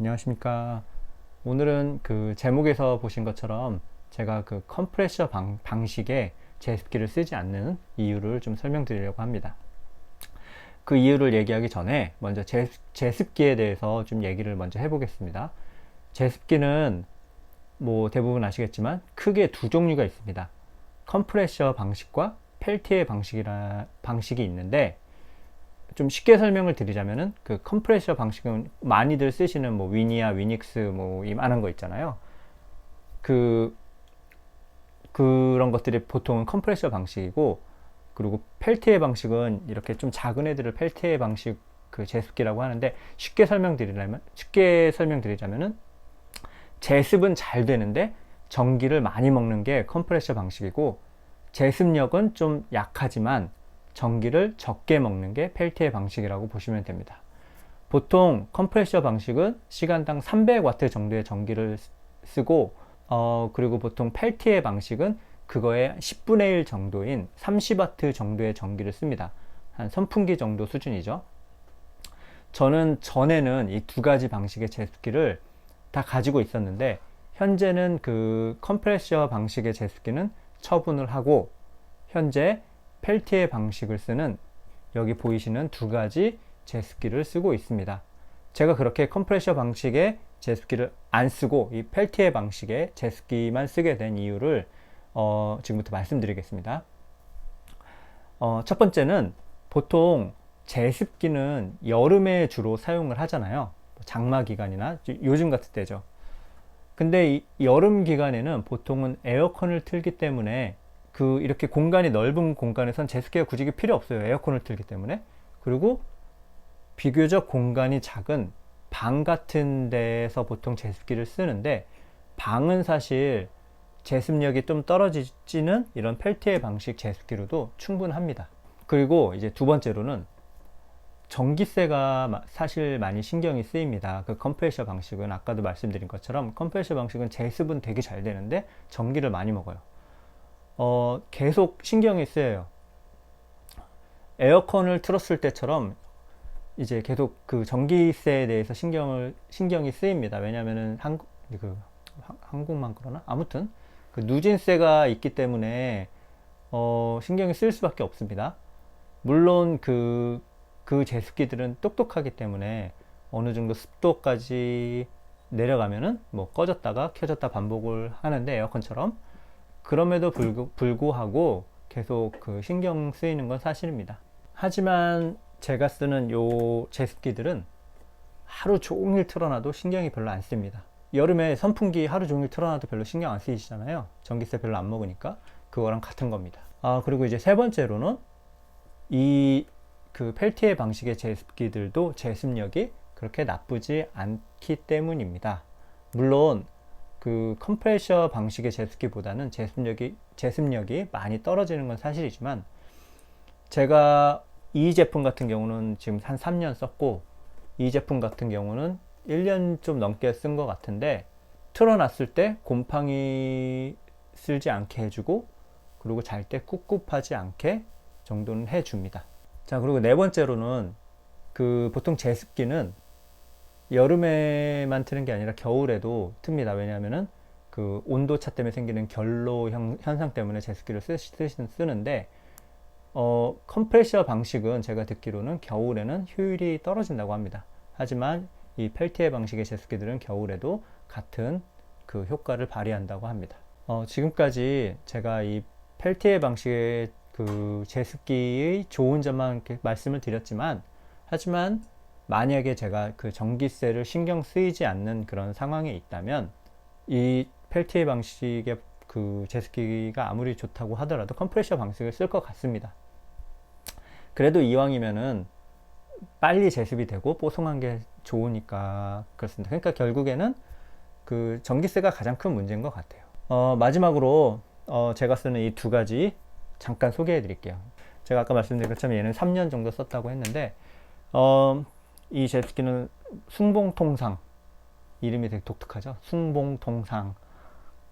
안녕하십니까. 오늘은 그 제목에서 보신 것처럼 제가 그 컴프레셔 방식의 제습기를 쓰지 않는 이유를 좀 설명드리려고 합니다. 그 이유를 얘기하기 전에 먼저 제습기에 대해서 좀 얘기를 먼저 해보겠습니다. 제습기는 뭐 대부분 아시겠지만 크게 두 종류가 있습니다. 컴프레셔 방식과 펠티의 방식이 있는데, 좀 쉽게 설명을 드리자면은 그 컴프레셔 방식은 많이들 쓰시는 뭐 위니아, 위닉스 뭐 이만한 거 있잖아요. 그 그런 것들이 보통은 컴프레셔 방식이고, 그리고 펠티의 방식은 이렇게 좀 작은 애들을 펠티의 방식 그 제습기라고 하는데, 쉽게 설명드리자면은 제습은 잘 되는데 전기를 많이 먹는 게 컴프레셔 방식이고, 제습력은 좀 약하지만 전기를 적게 먹는 게 펠티의 방식이라고 보시면 됩니다. 보통 컴프레셔 방식은 시간당 300와트 정도의 전기를 쓰고, 그리고 보통 펠티의 방식은 그거의 10분의 1 정도인 30와트 정도의 전기를 씁니다. 한 선풍기 정도 수준이죠. 저는 전에는 이 두 가지 방식의 제습기를 다 가지고 있었는데, 현재는 그 컴프레셔 방식의 제습기는 처분을 하고, 현재 펠티의 방식을 쓰는, 여기 보이시는 두 가지 제습기를 쓰고 있습니다. 제가 그렇게 컴프레셔 방식의 제습기를 안 쓰고 이 펠티의 방식의 제습기만 쓰게 된 이유를 지금부터 말씀드리겠습니다. 첫 번째는, 보통 제습기는 여름에 주로 사용을 하잖아요. 장마 기간이나 요즘 같은 때죠. 근데 이 여름 기간에는 보통은 에어컨을 틀기 때문에, 그 이렇게 공간이 넓은 공간에선 제습기가 굳이 필요 없어요. 에어컨을 틀기 때문에. 그리고 비교적 공간이 작은 방 같은 데서 보통 제습기를 쓰는데, 방은 사실 제습력이 좀 떨어지는 이런 펠티의 방식 제습기로도 충분합니다. 그리고 이제 두 번째로는, 전기세가 사실 많이 신경이 쓰입니다. 그 컴프레셔 방식은 아까도 말씀드린 것처럼 컴프레셔 방식은 제습은 되게 잘 되는데 전기를 많이 먹어요. 계속 신경이 쓰여요. 에어컨을 틀었을 때처럼 이제 계속 그 전기세에 대해서 신경이 쓰입니다. 왜냐면은 한국만 그러나? 아무튼 그 누진세가 있기 때문에 신경이 쓰일 수밖에 없습니다. 물론 그 제습기들은 똑똑하기 때문에 어느 정도 습도까지 내려가면은 뭐 꺼졌다가 켜졌다 반복을 하는데, 에어컨처럼. 그럼에도 불구하고 계속 그 신경 쓰이는 건 사실입니다. 하지만 제가 쓰는 요 제습기들은 하루 종일 틀어놔도 신경이 별로 안 씁니다. 여름에 선풍기 하루 종일 틀어놔도 별로 신경 안 쓰이시잖아요. 전기세 별로 안 먹으니까. 그거랑 같은 겁니다. 그리고 이제 세 번째로는, 이 그 펠티의 방식의 제습기들도 제습력이 그렇게 나쁘지 않기 때문입니다. 물론 그 컴프레셔 방식의 제습기보다는 제습력이 많이 떨어지는 건 사실이지만, 제가 이 제품 같은 경우는 지금 한 3년 썼고, 이 제품 같은 경우는 1년 좀 넘게 쓴 것 같은데, 틀어놨을 때 곰팡이 쓸지 않게 해주고, 그리고 잘 때 꿉꿉하지 않게 정도는 해줍니다. 자, 그리고 네 번째로는, 그 보통 제습기는 여름에만 트는 게 아니라 겨울에도 틉니다. 왜냐하면은 그 온도차 때문에 생기는 결로 현상 때문에 제습기를 쓰는데, 컴프레셔 방식은 제가 듣기로는 겨울에는 효율이 떨어진다고 합니다. 하지만 이 펠티의 방식의 제습기들은 겨울에도 같은 그 효과를 발휘한다고 합니다. 지금까지 제가 이 펠티의 방식의 그 제습기의 좋은 점만 이렇게 말씀을 드렸지만, 하지만 만약에 제가 그 전기세를 신경 쓰이지 않는 그런 상황에 있다면, 이 펠티의 방식의 그 제습기가 아무리 좋다고 하더라도 컴프레셔 방식을 쓸 것 같습니다. 그래도 이왕이면은 빨리 제습이 되고 뽀송한 게 좋으니까 그렇습니다. 그러니까 결국에는 그 전기세가 가장 큰 문제인 것 같아요. 마지막으로 제가 쓰는 이 두 가지 잠깐 소개해 드릴게요. 제가 아까 말씀드린 것처럼 얘는 3년 정도 썼다고 했는데, 이 제습기는 숭봉통상, 이름이 되게 독특하죠. 숭봉통상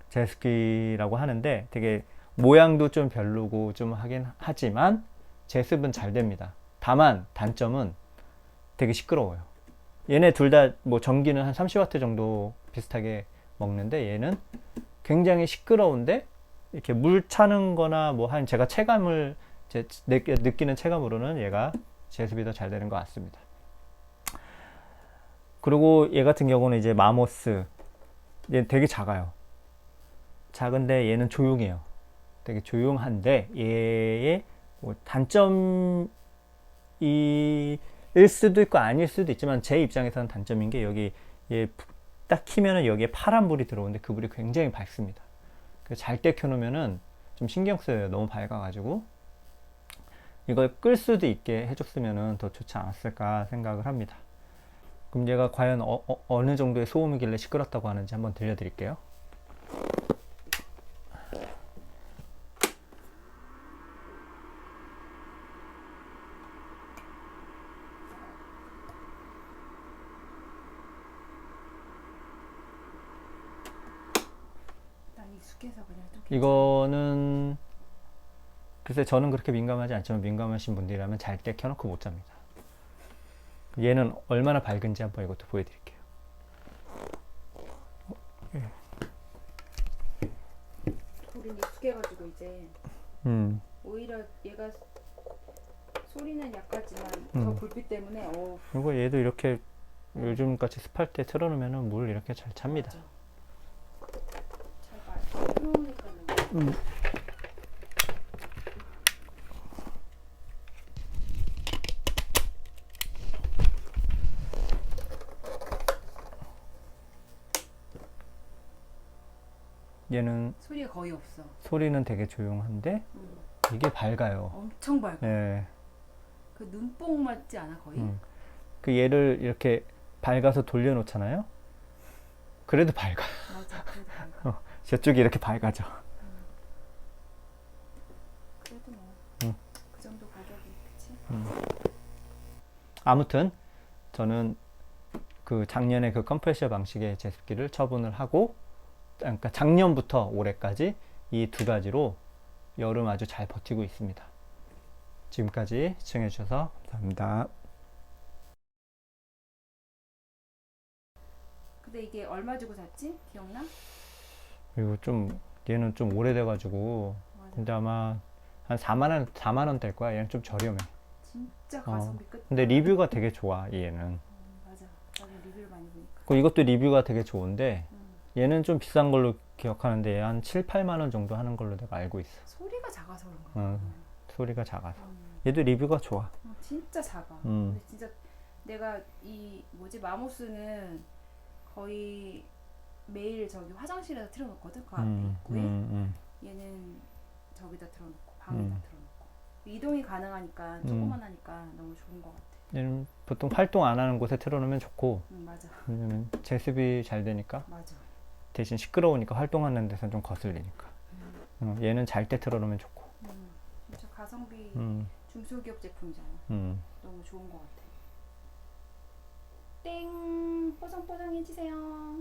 제습기라고 하는데, 되게 모양도 좀 별로고 좀 하긴 하지만 제습은 잘 됩니다. 다만 단점은 되게 시끄러워요. 얘네 둘 다 뭐 전기는 한 30W 정도 비슷하게 먹는데 얘는 굉장히 시끄러운데 이렇게 물 차는 거나 뭐 한 제가 체감을 느끼는 체감으로는 얘가 제습이 더 잘 되는 것 같습니다. 그리고 얘 같은 경우는 이제 마모스, 얘 되게 작아요. 작은데 얘는 조용해요. 되게 조용한데 얘의 뭐 단점이 일 수도 있고 아닐 수도 있지만 제 입장에서는 단점인 게 여기 얘 딱 키면은 여기에 파란 불이 들어오는데 그 불이 굉장히 밝습니다. 잘 때 켜놓으면은 좀 신경 쓰여요. 너무 밝아가지고 이걸 끌 수도 있게 해줬으면은 더 좋지 않았을까 생각을 합니다. 그럼 얘가 과연 어느 정도의 소음이길래 시끄럽다고 하는지 한번 들려드릴게요. 난 익숙해서 그냥 또 이거는 글쎄 저는 그렇게 민감하지 않지만 민감하신 분들이라면 잘 때 켜놓고 못 잡니다. 얘는 얼마나 밝은지 한번 이것도 보여드릴게요. 소리는 익숙해가지고 이제 오히려 얘가 소리는 약하지만 저 불빛 때문에 그리고 얘도 이렇게 요즘같이 습할 때 틀어놓으면 물 이렇게 잘 찹니다. 잘 봐. 틀어놓으니까는 얘는 소리가 거의 없어. 소리는 되게 조용한데 이게 밝아요. 엄청 밝아. 예. 그 눈뽕 맞지 않아 거의? 그 얘를 이렇게 밝아서 돌려놓잖아요. 그래도 밝아. 맞아. 그래도 밝아. 저쪽이 이렇게 밝아져. 그래도 뭐 그 정도 가격이 그치? 아무튼 저는 그 작년에 그 컴프레셔 방식의 제습기를 처분을 하고, 그러니까 작년부터 올해까지 이 두 가지로 여름 아주 잘 버티고 있습니다. 지금까지 시청해 주셔서 감사합니다. 근데 이게 얼마 주고 샀지? 기억나? 그리고 좀 얘는 좀 오래돼가지고, 맞아. 근데 아마 한 4만 원 될 거야. 얘는 좀 저렴해. 진짜 가성비 끝. 근데 리뷰가 되게 좋아, 얘는. 맞아. 나도 리뷰를 많이 보니까. 그 이것도 리뷰가 되게 좋은데 얘는 좀 비싼 걸로 기억하는데 한 7, 8만 원 정도 하는 걸로 내가 알고 있어. 소리가 작아서 그런가? 소리가 작아서. 얘도 리뷰가 좋아. 진짜 작아. 근데 진짜 내가 이 뭐지 마모스는 거의 매일 저기 화장실에다 틀어놓거든. 그 앞에 입구에. 얘는 저기다 틀어놓고 방에다 틀어놓고 이동이 가능하니까 조그만하니까 너무 좋은 것 같아. 얘는 보통 활동 안 하는 곳에 틀어놓으면 좋고, 맞아. 왜냐면 제습이 잘 되니까. 맞아. 대신 시끄러우니까 활동하는 데서 좀 거슬리니까. 얘는 잘 때 틀어놓으면 좋고. 진짜 가성비 중소기업 제품이잖아. 너무 좋은 것 같아. 땡 뽀송뽀송 해주세요.